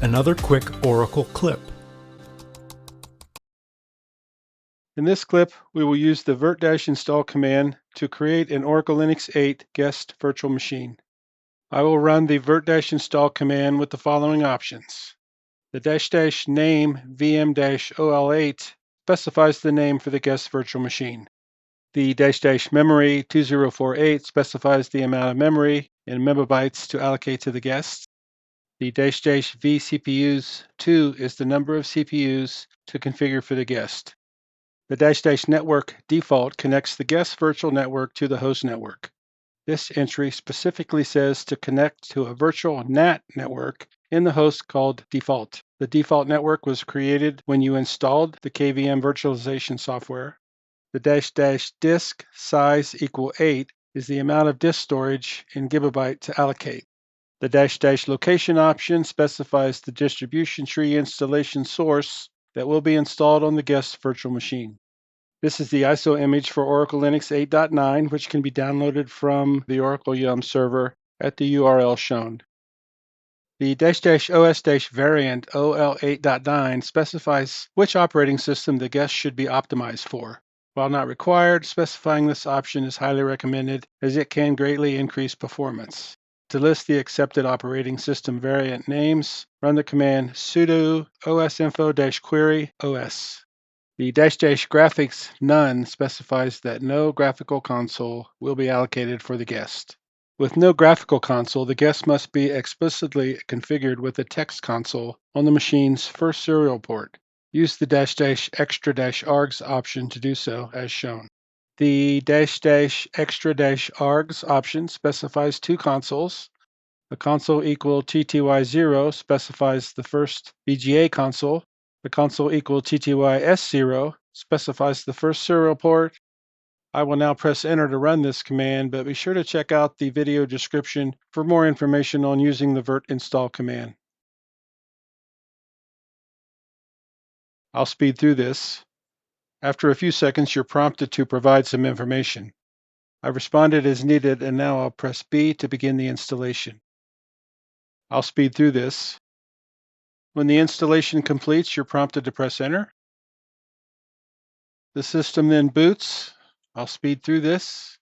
Another quick Oracle clip. In this clip, we will use the virt-install command to create an Oracle Linux 8 guest virtual machine. I will run the virt-install command with the following options. The --name vm-ol8 specifies the name for the guest virtual machine. The --memory 2048 specifies the amount of memory in megabytes to allocate to the guest. The --vCPUs 2 is the number of CPUs to configure for the guest. The --network default connects the guest virtual network to the host network. This entry specifically says to connect to a virtual NAT network in the host called default. The default network was created when you installed the KVM virtualization software. The --disk size equal 8 is the amount of disk storage in gigabyte to allocate. The --location option specifies the distribution tree installation source that will be installed on the guest virtual machine. This is the ISO image for Oracle Linux 8.9, which can be downloaded from the Oracle Yum server at the URL shown. The --os- variant OL8.9 specifies which operating system the guest should be optimized for. While not required, specifying this option is highly recommended as it can greatly increase performance. To list the accepted operating system variant names, run the command sudo osinfo-query os. The --graphics none specifies that no graphical console will be allocated for the guest. With no graphical console, the guest must be explicitly configured with a text console on the machine's first serial port. Use the --extra-args option to do so, as shown. The --extra-args option specifies two consoles. The console equal TTY0 specifies the first VGA console. The console equal TTY-S0 specifies the first serial port. I will now press enter to run this command, but be sure to check out the video description for more information on using the virt-install command. I'll speed through this. After a few seconds, you're prompted to provide some information. I've responded as needed, and now I'll press B to begin the installation. I'll speed through this. When the installation completes, you're prompted to press enter. The system then boots. I'll speed through this.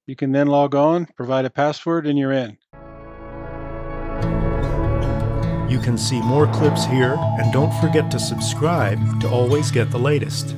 You can then log on, provide a password, and you're in. You can see more clips here, and don't forget to subscribe to always get the latest.